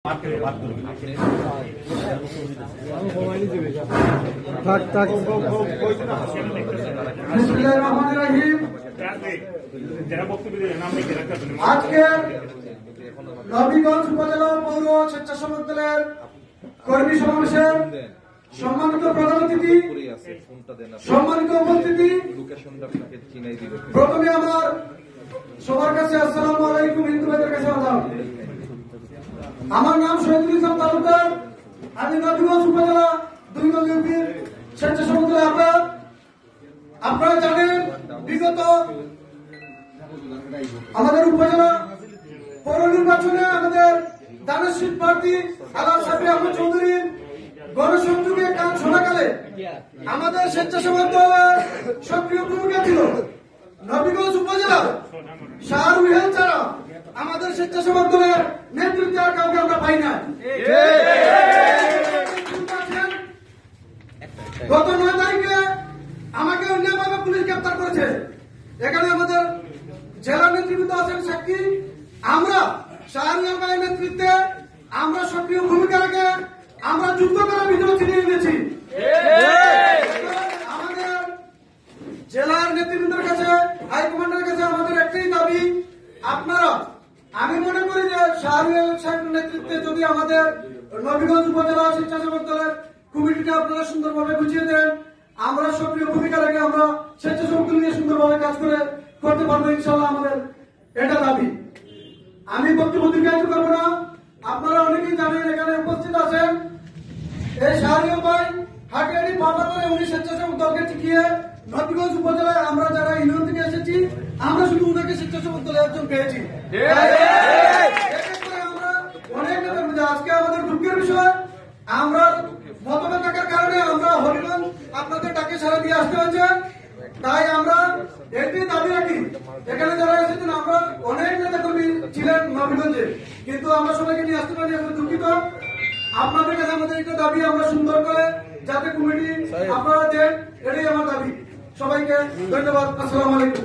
আজকে নবীগঞ্জ উপজেলা পৌর স্বেচ্ছাসেবক দলের কর্মী সমাবেশের সম্মানিত প্রধান অতিথি, সম্মানিত উপস্থিতি, প্রথমে আমার সবার কাছে আসসালামু আলাইকুম, হিন্দু ভাইদের কাছে আদাব। আমার নাম শহীদুল ইসলাম তালুকদার। আমি নবীগঞ্জ উপজেলা 2 নং ইউপির স্বেচ্ছাসেবক দলের আহ্বায়ক। আপনারা জানেন বিগত আমাদের উপজেলা পৌর নির্বাচনে আমাদের দানশীল প্রার্থী আলাল সাবি আহমদ চৌধুরীর গণসংযোগে কাজ শোনাকালে আমাদের স্বেচ্ছাসেবক দলের সক্রিয় ভূমিকা ছিল। নবীগঞ্জ উপজেলা শাহরুহেল ছাড়া আমাদের স্বেচ্ছাসেবক দলের নেতৃত্বে আর কাউকে আমরা পাই না। গত 9 তারিখে আমাকে অন্যভাবে পুলিশ গ্রেপ্তার করেছে। এখানে আমাদের জেলা নেতৃবৃন্দ আছেন সাক্ষী। আমরা শাহরুহেল ভাইয়ের নেতৃত্বে আমরা সক্রিয় ভূমিকা রেখে আমরা যুদ্ধ করে বিজয় ছিনিয়ে নিয়েছি। আমাদের জেলার নেতৃবৃন্দের কাছে, হাইকমান্ডের কাছে আমাদের একটাই দাবি, আপনারা, আমি মনে করি যে শাহরুহেল সাহেবের নেতৃত্বে যদি আমাদের নবীগঞ্জ উপজেলা স্বেচ্ছাসেবক দলের কমিটিটা আপনারা সুন্দরভাবে বুঝিয়ে দেন, আমরা সক্রিয় ভূমিকা রেখে আমরা স্বেচ্ছাসেবক দল নিয়ে সুন্দরভাবে কাজ করতে পারবো ইনশাল্লাহ। আমাদের এটা দাবি। আমি বক্তব্য দীর্ঘায়িত করবো না। আপনারা অনেকেই জানেন, এখানে উপস্থিত আছেন এই শাহরুহেল ভাই হাটিয়ারি বাবাতে উনি স্বেচ্ছাসেবক দলকে টিকিয়ে নবীগঞ্জ উপজেলায় আমরা যারা ইউনিয়ন থেকে এসেছি আমরা শুধু উনাকে স্বেচ্ছাসেবক দলের একজন পেয়েছি। আমরা অনেক নেতার মধ্যে আজকে আমাদের দুঃখের বিষয়, আমরা মতভেদ থাকার কারণে আমরা হরিগঞ্জ আপনাদের ডাকে সারা দিয়ে আসতে হয়েছে। তাই আমরা একটি দাবি রাখি, এখানে যারা এসেছেন আমরা অনেক নেতা কর্মী ছিলেন নবীগঞ্জে, কিন্তু আমরা সবাইকে নিয়ে আসতে পারি, আমরা দুঃখিত। আপনাদের কাছে আমাদের একটা দাবি, আমরা সুন্দর করে যাতে কমিটি আপনারা দেন, এটাই আমার দাবি। সবাইকে ধন্যবাদ। আসসালামু আলাইকুম।